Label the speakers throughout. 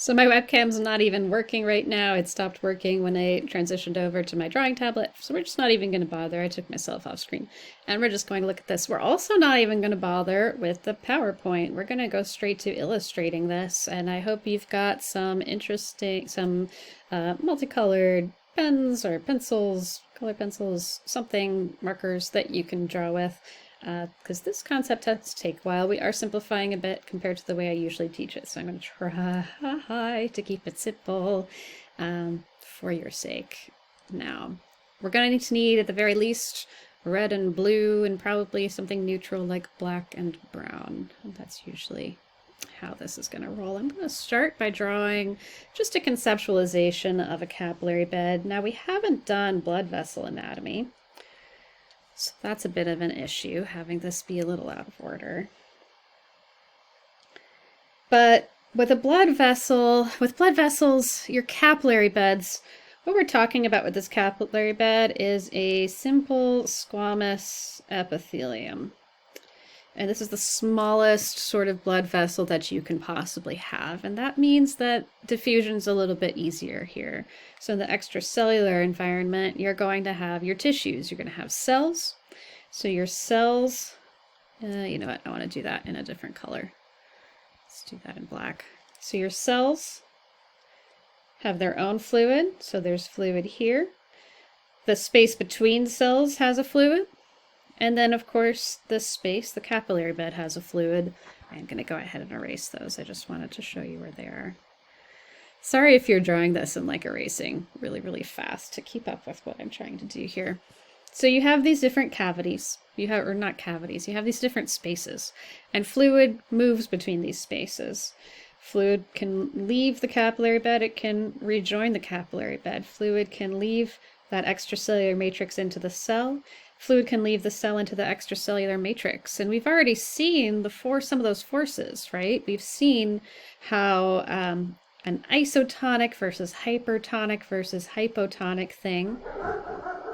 Speaker 1: So my webcam's not even working right now. It stopped working when I transitioned over to my drawing tablet. So we're just not even going to bother. I took myself off screen. And we're just going to look at this. We're also not even going to bother with the PowerPoint. We're going to go straight to illustrating this. And I hope you've got some interesting, multicolored pens or pencils, color pencils, something, markers that you can draw with. Because this concept has to take a while. We are simplifying a bit compared to the way I usually teach it, so I'm going to try to keep it simple for your sake. Now, we're going to need at the very least red and blue and probably something neutral like black and brown. And that's usually how this is going to roll. I'm going to start by drawing just a conceptualization of a capillary bed. Now, we haven't done blood vessel anatomy. So that's a bit of an issue, having this be a little out of order. But with a blood vessel, with blood vessels, your capillary beds, what we're talking about with this capillary bed is a simple squamous epithelium. And this is the smallest sort of blood vessel that you can possibly have. And that means that diffusion's a little bit easier here. So in the extracellular environment, you're going to have your tissues. You're going to have cells. So your cells, you know what, I want to do that in a different color. Let's do that in black. So your cells have their own fluid. So there's fluid here. The space between cells has a fluid. And then, of course, this space, the capillary bed, has a fluid. I'm going to go ahead and erase those. I just wanted to show you where they are. Sorry if you're drawing this and like erasing really, really fast to keep up with what I'm trying to do here. So you have these different cavities. Or not cavities, you have these different spaces. And fluid moves between these spaces. Fluid can leave the capillary bed. It can rejoin the capillary bed. Fluid can leave that extracellular matrix into the cell. Fluid can leave the cell into the extracellular matrix. And we've already seen some of those forces, right? We've seen how an isotonic versus hypertonic versus hypotonic thing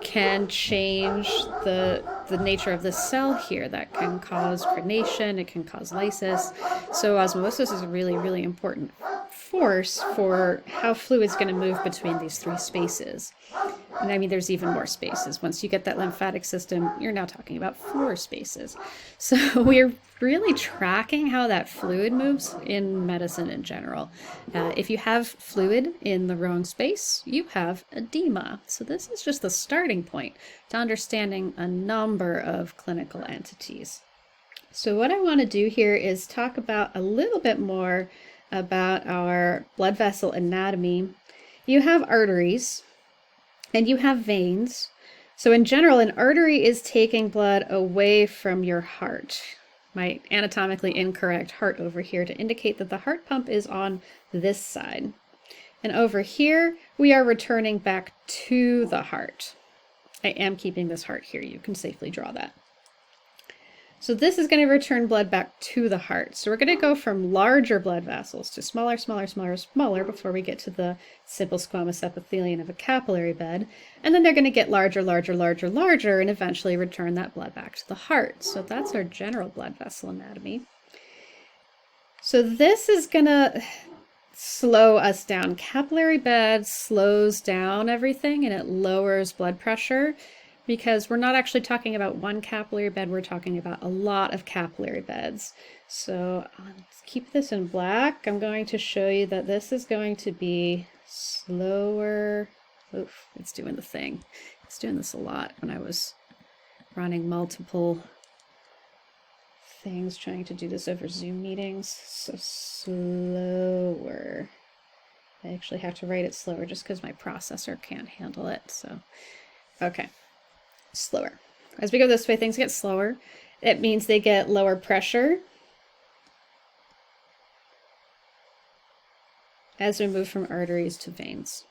Speaker 1: can change the nature of the cell here. That can cause crenation, it can cause lysis. So osmosis is a really, really important force for how fluid's going to move between these three spaces. And I mean, there's even more spaces. Once you get that lymphatic system, you're now talking about 4 spaces. So we're really tracking how that fluid moves in medicine in general. If you have fluid in the wrong space, you have edema. So this is just the starting point to understanding a number of clinical entities. So what I want to do here is talk about a little bit more about our blood vessel anatomy. You have arteries. And you have veins. So in general, an artery is taking blood away from your heart. My anatomically incorrect heart over here to indicate that the heart pump is on this side. And over here, we are returning back to the heart. I am keeping this heart here. You can safely draw that. So this is going to return blood back to the heart. So we're going to go from larger blood vessels to smaller, smaller, smaller, smaller before we get to the simple squamous epithelium of a capillary bed. And then they're going to get larger, larger, larger, larger, and eventually return that blood back to the heart. So that's our general blood vessel anatomy. So this is going to slow us down. Capillary bed slows down everything and it lowers blood pressure. Because we're not actually talking about one capillary bed, we're talking about a lot of capillary beds. So let's keep this in black. I'm going to show you that this is going to be slower. Oof, it's doing the thing. It's doing this a lot when I was running multiple things, trying to do this over Zoom meetings. So slower. I actually have to write it slower just because my processor can't handle it. So, okay. Slower. As we go this way, things get slower. It means they get lower pressure as we move from arteries to veins.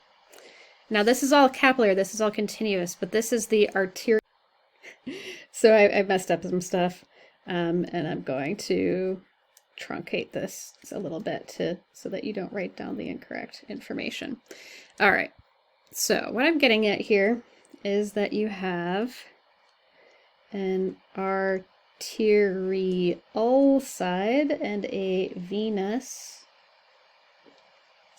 Speaker 1: Now this is all capillary, this is all continuous, but this is the arterial. So I messed up some stuff, and I'm going to truncate this a little bit so that you don't write down the incorrect information. All right, so what I'm getting at here is that you have an arterial side and a venous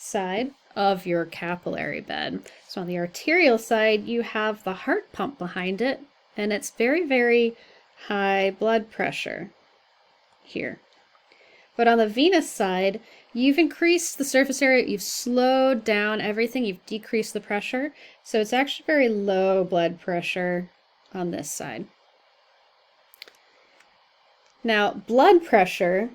Speaker 1: side of your capillary bed. So on the arterial side, you have the heart pump behind it, and it's very, very high blood pressure here. But on the venous side, you've increased the surface area, you've slowed down everything, you've decreased the pressure, so it's actually very low blood pressure on this side. Now, blood pressure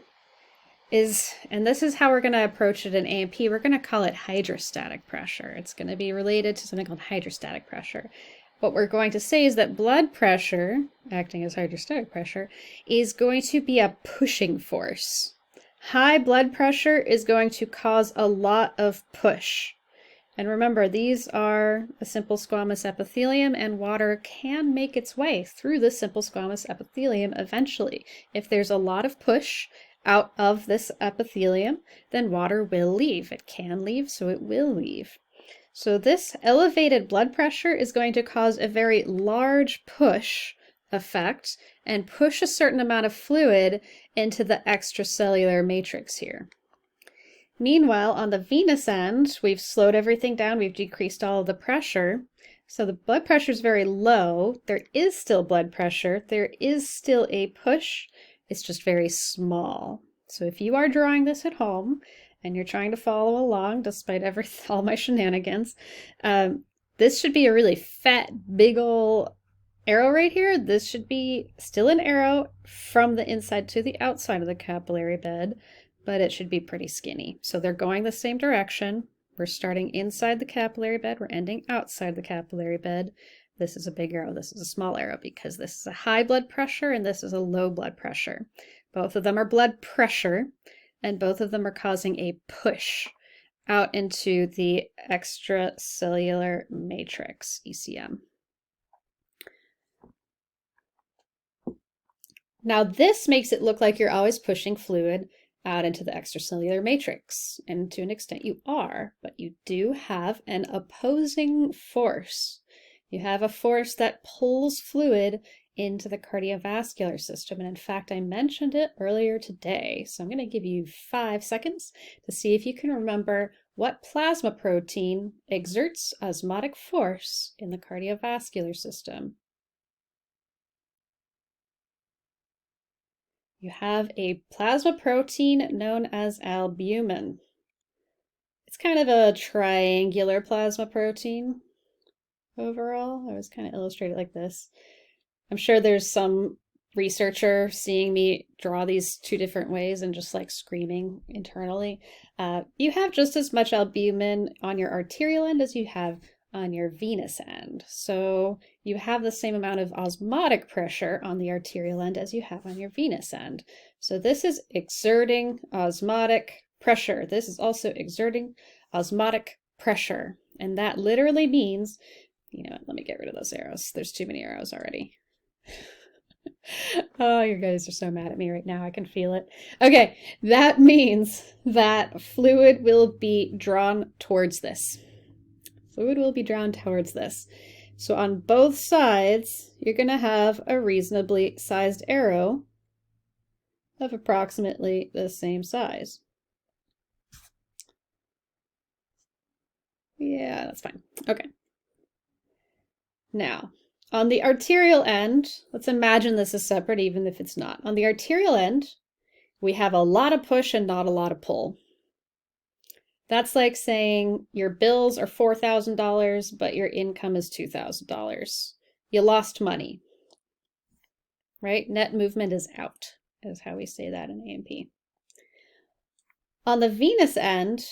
Speaker 1: is, and this is how we're going to approach it in A&P, we're going to call it hydrostatic pressure. It's going to be related to something called hydrostatic pressure. What we're going to say is that blood pressure, acting as hydrostatic pressure, is going to be a pushing force. High blood pressure is going to cause a lot of push. And remember, these are a simple squamous epithelium, and water can make its way through the simple squamous epithelium eventually. If there's a lot of push out of this epithelium, then water will leave. It can leave, so it will leave. So this elevated blood pressure is going to cause a very large push effect and push a certain amount of fluid into the extracellular matrix here. Meanwhile, on the venous end, we've slowed everything down, we've decreased all of the pressure, so the blood pressure is very low. There is still blood pressure, there is still a push, it's just very small. So if you are drawing this at home, and you're trying to follow along despite all my shenanigans, this should be a really fat, big ol' arrow right here. This should be still an arrow from the inside to the outside of the capillary bed, but it should be pretty skinny. So they're going the same direction. We're starting inside the capillary bed, we're ending outside the capillary bed. This is a big arrow, this is a small arrow, because this is a high blood pressure and this is a low blood pressure. Both of them are blood pressure, and both of them are causing a push out into the extracellular matrix, ECM. Now this makes it look like you're always pushing fluid out into the extracellular matrix, and to an extent you are, but you do have an opposing force. You have a force that pulls fluid into the cardiovascular system, and in fact I mentioned it earlier today, so I'm going to give you 5 seconds to see if you can remember what plasma protein exerts osmotic force in the cardiovascular system. You have a plasma protein known as albumin. It's kind of a triangular plasma protein overall. I was kind of illustrated like this. I'm sure there's some researcher seeing me draw these 2 different ways and just like screaming internally. You have just as much albumin on your arterial end as you have on your venous end. So you have the same amount of osmotic pressure on the arterial end as you have on your venous end. So this is exerting osmotic pressure. This is also exerting osmotic pressure. And that literally means, you know what, let me get rid of those arrows. There's too many arrows already. Oh, you guys are so mad at me right now. I can feel it. Okay, that means that fluid will be drawn towards this. Fluid will be drawn towards this. So on both sides, you're going to have a reasonably sized arrow of approximately the same size. Yeah, that's fine. Okay. Now, on the arterial end, let's imagine this is separate even if it's not. On the arterial end, we have a lot of push and not a lot of pull. That's like saying your bills are $4,000, but your income is $2,000. You lost money, right? Net movement is out, is how we say that in A&P. On the venous end,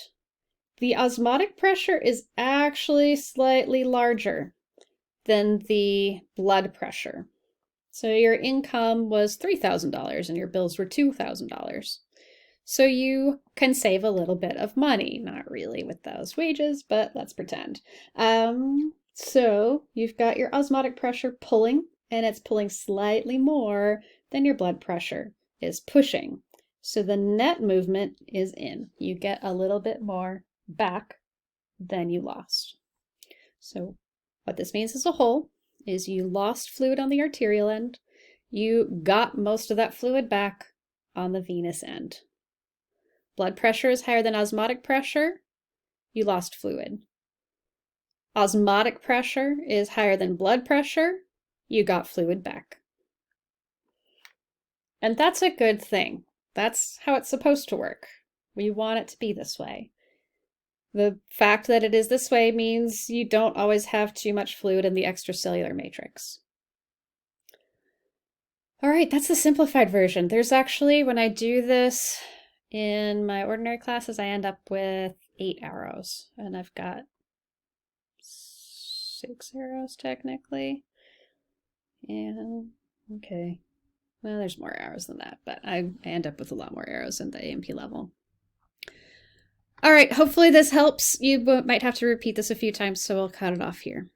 Speaker 1: the osmotic pressure is actually slightly larger than the blood pressure. So your income was $3,000 and your bills were $2,000. So you can save a little bit of money, not really with those wages, but let's pretend. So you've got your osmotic pressure pulling, and it's pulling slightly more than your blood pressure is pushing. So the net movement is in. You get a little bit more back than you lost. So what this means as a whole is you lost fluid on the arterial end. You got most of that fluid back on the venous end. Blood pressure is higher than osmotic pressure. you lost fluid. Osmotic pressure is higher than blood pressure, you got fluid back. And that's a good thing. That's how it's supposed to work. We want it to be this way. The fact that it is this way means you don't always have too much fluid in the extracellular matrix. All right, that's the simplified version. There's actually, when I do this in my ordinary classes, I end up with 8 arrows, and I've got 6 arrows technically. And okay, well, there's more arrows than that, but I end up with a lot more arrows in the AMP level. All right, hopefully this helps. You might have to repeat this a few times, so we'll cut it off here.